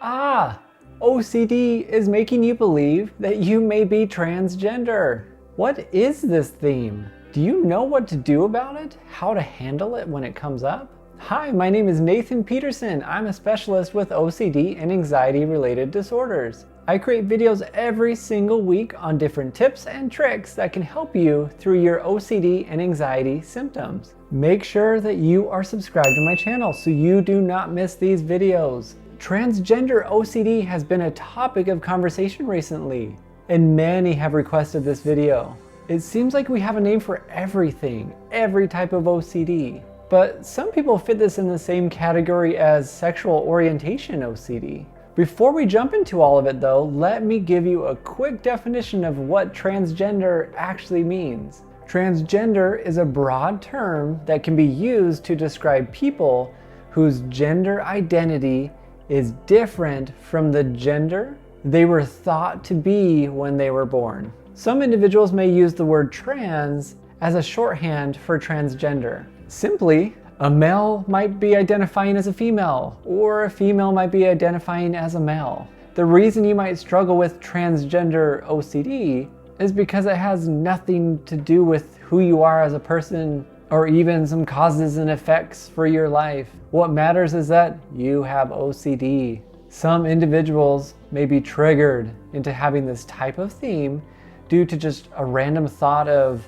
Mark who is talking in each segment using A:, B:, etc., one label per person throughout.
A: Ah, OCD is making you believe that you may be transgender. What is this theme? Do you know what to do about it? How to handle it when it comes up? Hi, my name is Nathan Peterson. I'm a specialist with OCD and anxiety-related disorders. I create videos every single week on different tips and tricks that can help you through your OCD and anxiety symptoms. Make sure that you are subscribed to my channel so you do not miss these videos. Transgender OCD has been a topic of conversation recently, and many have requested this video. It seems like we have a name for everything, every type of OCD. But some people fit this in the same category as sexual orientation OCD. Before we jump into all of it though, let me give you a quick definition of what transgender actually means. Transgender is a broad term that can be used to describe people whose gender identity is different from the gender they were thought to be when they were born. Some individuals may use the word trans as a shorthand for transgender. Simply, a male might be identifying as a female, or a female might be identifying as a male. The reason you might struggle with transgender OCD is because it has nothing to do with who you are as a person, or even some causes and effects for your life. What matters is that you have OCD. Some individuals may be triggered into having this type of theme due to just a random thought of,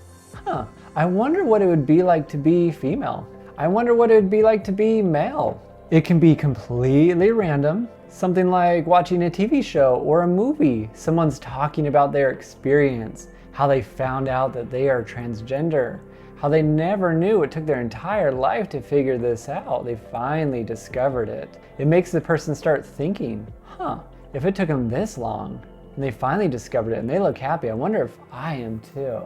A: I wonder what it would be like to be female. I wonder what it would be like to be male. It can be completely random. Something like watching a TV show or a movie. Someone's talking about their experience, how they found out that they are transgender, how they never knew. It took their entire life to figure this out. They finally discovered it. It makes the person start thinking, if it took them this long and they finally discovered it and they look happy, I wonder if I am too.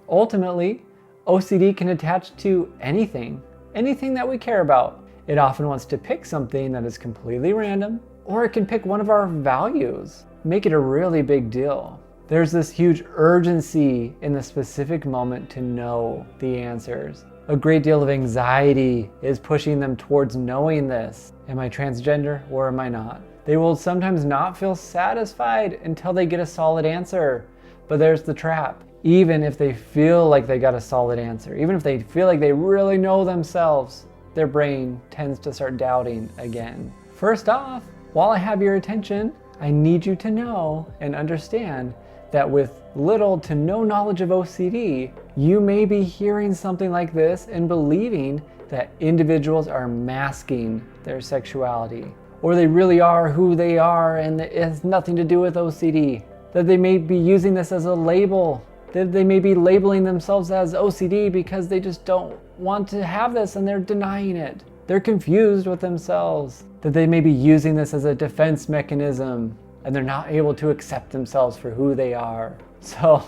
A: Ultimately, OCD can attach to anything that we care about. It often wants to pick something that is completely random, or it can pick one of our values, make it a really big deal. There's this huge urgency in the specific moment to know the answers. A great deal of anxiety is pushing them towards knowing this. Am I transgender or am I not? They will sometimes not feel satisfied until they get a solid answer. But there's the trap. Even if they feel like they got a solid answer, even if they feel like they really know themselves, their brain tends to start doubting again. First off, while I have your attention, I need you to know and understand that with little to no knowledge of OCD, you may be hearing something like this and believing that individuals are masking their sexuality, or they really are who they are and it has nothing to do with OCD, that they may be using this as a label, that they may be labeling themselves as OCD because they just don't want to have this and they're denying it. They're confused with themselves, that they may be using this as a defense mechanism and they're not able to accept themselves for who they are. So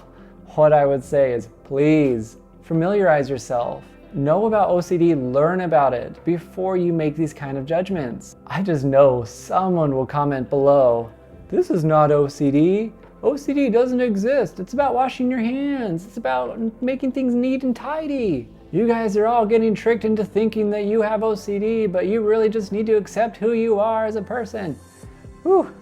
A: what I would say is, please familiarize yourself. Know about OCD, learn about it before you make these kind of judgments. I just know someone will comment below, this is not OCD. OCD doesn't exist. It's about washing your hands. It's about making things neat and tidy. You guys are all getting tricked into thinking that you have OCD, but you really just need to accept who you are as a person. Whew.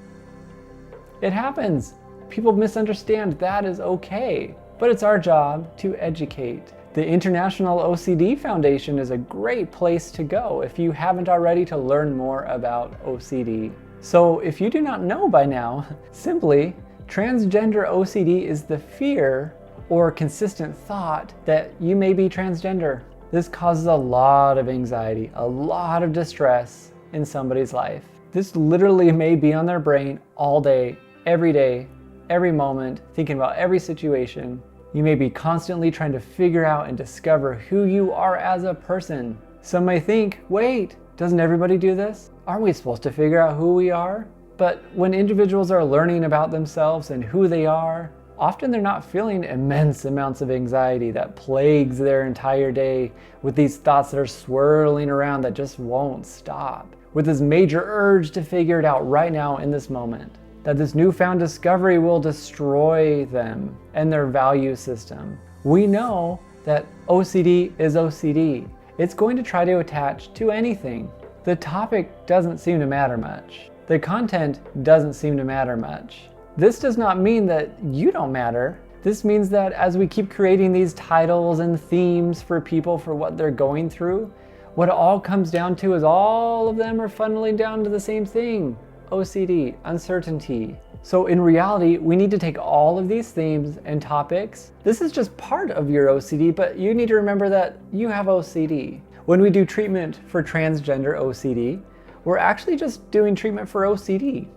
A: It happens. People misunderstand. That is okay. But it's our job to educate. The International OCD Foundation is a great place to go if you haven't already to learn more about OCD. So if you do not know by now, simply transgender OCD is the fear or consistent thought that you may be transgender. This causes a lot of anxiety, a lot of distress in somebody's life. This literally may be on their brain all day, every moment, thinking about every situation. You may be constantly trying to figure out and discover who you are as a person. Some may think, wait, doesn't everybody do this? Aren't we supposed to figure out who we are? But when individuals are learning about themselves and who they are, often they're not feeling immense amounts of anxiety that plagues their entire day with these thoughts that are swirling around that just won't stop. With this major urge to figure it out right now in this moment. That this newfound discovery will destroy them and their value system. We know that OCD is OCD. It's going to try to attach to anything. The topic doesn't seem to matter much. The content doesn't seem to matter much. This does not mean that you don't matter. This means that as we keep creating these titles and themes for people for what they're going through, what it all comes down to is all of them are funneling down to the same thing: OCD, uncertainty. So in reality, we need to take all of these themes and topics. This is just part of your OCD, but you need to remember that you have OCD. When we do treatment for transgender OCD, we're actually just doing treatment for OCD.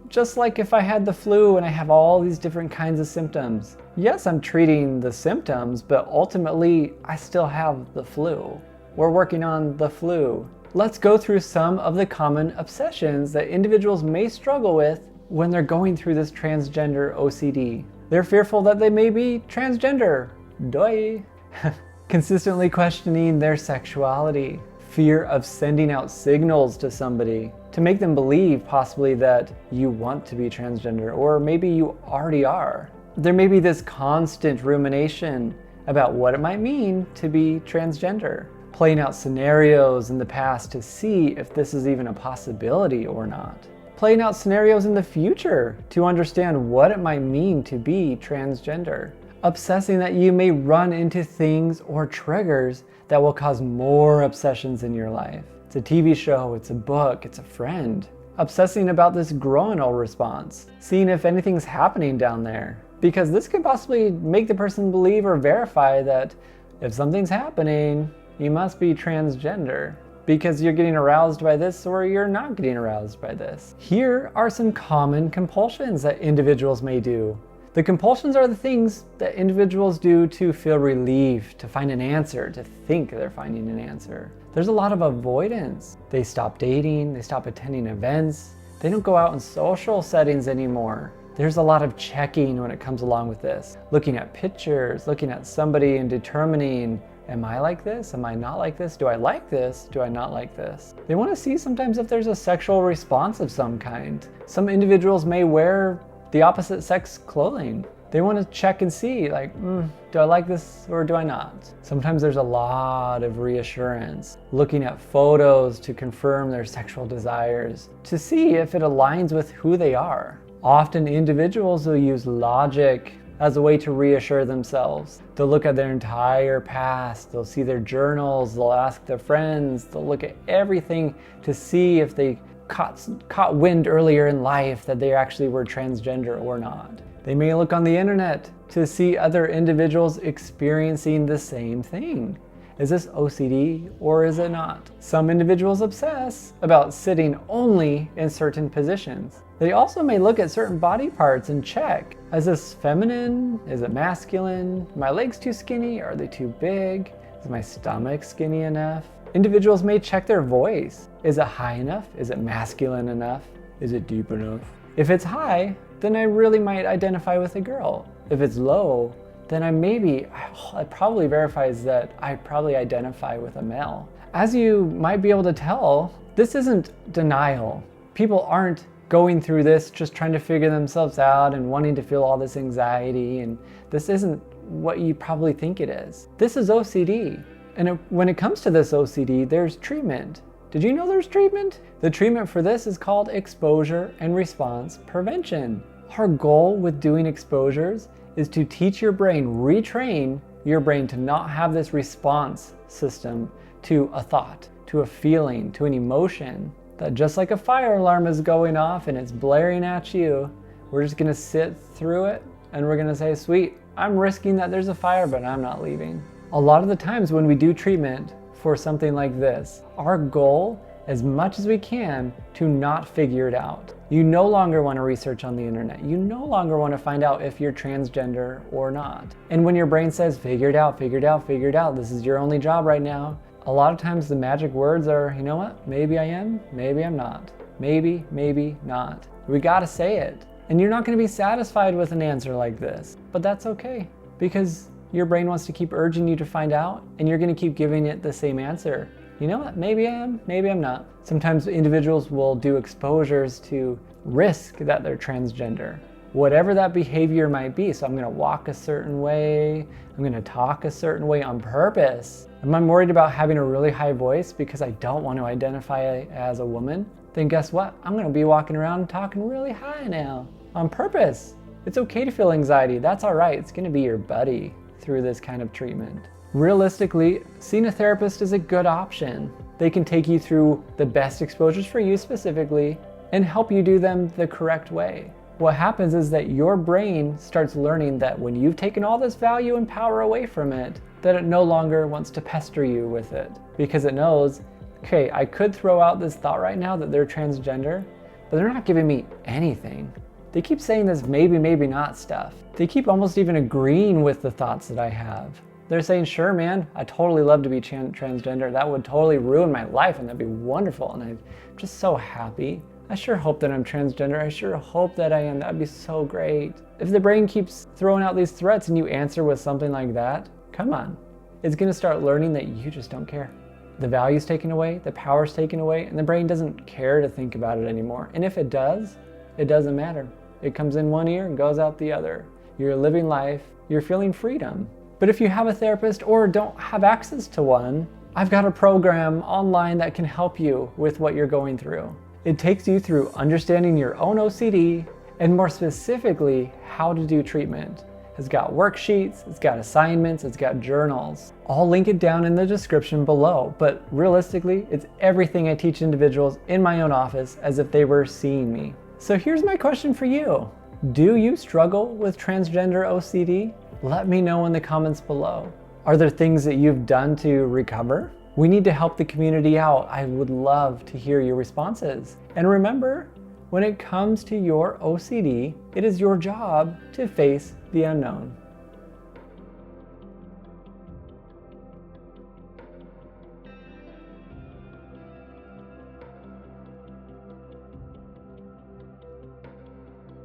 A: Just like if I had the flu and I have all these different kinds of symptoms. Yes, I'm treating the symptoms, but ultimately I still have the flu. We're working on the flu. Let's go through some of the common obsessions that individuals may struggle with when they're going through this transgender OCD. They're fearful that they may be transgender. Duh. Consistently questioning their sexuality. Fear of sending out signals to somebody to make them believe possibly that you want to be transgender, or maybe you already are. There may be this constant rumination about what it might mean to be transgender, playing out scenarios in the past to see if this is even a possibility or not. Playing out scenarios in the future to understand what it might mean to be transgender. Obsessing that you may run into things or triggers that will cause more obsessions in your life. It's a TV show, it's a book, it's a friend. Obsessing about this groinal response, seeing if anything's happening down there. Because this could possibly make the person believe or verify that if something's happening, you must be transgender. Because you're getting aroused by this or you're not getting aroused by this. Here are some common compulsions that individuals may do. The compulsions are the things that individuals do to feel relief, to find an answer, to think they're finding an answer. There's a lot of avoidance. They stop dating, they stop attending events, they don't go out in social settings anymore. There's a lot of checking when it comes along with this. Looking at pictures, looking at somebody and determining, am I like this? Am I not like this? Do I like this? Do I not like this? They want to see sometimes if there's a sexual response of some kind. Some individuals may wear the opposite sex clothing. They want to check and see, like, do I like this or do I not? Sometimes there's a lot of reassurance, looking at photos to confirm their sexual desires, to see if it aligns with who they are. Often individuals will use logic as a way to reassure themselves. They'll look at their entire past, they'll see their journals, they'll ask their friends, they'll look at everything to see if they caught wind earlier in life that they actually were transgender or not. They may look on the internet to see other individuals experiencing the same thing. Is this OCD or is it not? Some individuals obsess about sitting only in certain positions. They also may look at certain body parts and check, is this feminine? Is it masculine? Are my legs too skinny? Are they too big? Is my stomach skinny enough? Individuals may check their voice. Is it high enough? Is it masculine enough? Is it deep enough? If it's high, then I really might identify with a girl. If it's low, then it probably verifies that I probably identify with a male. As you might be able to tell, this isn't denial. People aren't going through this just trying to figure themselves out and wanting to feel all this anxiety, and this isn't what you probably think it is. This is OCD. And when it comes to this OCD, there's treatment. Did you know there's treatment? The treatment for this is called exposure and response prevention. Our goal with doing exposures is to teach your brain, retrain your brain to not have this response system to a thought, to a feeling, to an emotion. That just like a fire alarm is going off and it's blaring at you, we're just gonna sit through it and we're gonna say, sweet, I'm risking that there's a fire, but I'm not leaving. A lot of the times when we do treatment for something like this, our goal, as much as we can, to not figure it out. You no longer want to research on the internet. You no longer want to find out if you're transgender or not. And when your brain says, figure it out, figure it out, figure it out, this is your only job right now, a lot of times the magic words are, you know what, maybe I am, maybe I'm not. Maybe, maybe not. We gotta say it. And you're not gonna be satisfied with an answer like this, but that's okay, because your brain wants to keep urging you to find out, and you're gonna keep giving it the same answer. You know what, maybe I am, maybe I'm not. Sometimes individuals will do exposures to risk that they're transgender, whatever that behavior might be. So I'm gonna walk a certain way, I'm gonna talk a certain way on purpose. Am I worried about having a really high voice because I don't want to identify as a woman? then guess what? I'm gonna be walking around talking really high now, on purpose. It's okay to feel anxiety, that's all right. It's gonna be your buddy through this kind of treatment. Realistically, seeing a therapist is a good option. They can take you through the best exposures for you specifically and help you do them the correct way. What happens is that your brain starts learning that when you've taken all this value and power away from it, that it no longer wants to pester you with it, because it knows, okay, I could throw out this thought right now that they're transgender, but they're not giving me anything. They keep saying this maybe, maybe not stuff. They keep almost even agreeing with the thoughts that I have. They're saying, sure, man, I totally love to be transgender. That would totally ruin my life and that'd be wonderful. And I'm just so happy. I sure hope that I'm transgender. I sure hope that I am. That'd be so great. If the brain keeps throwing out these threats and you answer with something like that, come on. It's gonna start learning that you just don't care. The value's taken away, the power's taken away, and the brain doesn't care to think about it anymore. And if it does, it doesn't matter. It comes in one ear and goes out the other. You're living life, you're feeling freedom. But if you have a therapist or don't have access to one, I've got a program online that can help you with what you're going through. It takes you through understanding your own OCD and more specifically, how to do treatment. It's got worksheets, it's got assignments, it's got journals. I'll link it down in the description below, but realistically, it's everything I teach individuals in my own office as if they were seeing me. So here's my question for you. Do you struggle with transgender OCD? Let me know in the comments below. Are there things that you've done to recover? We need to help the community out. I would love to hear your responses. And remember, when it comes to your OCD, it is your job to face the unknown.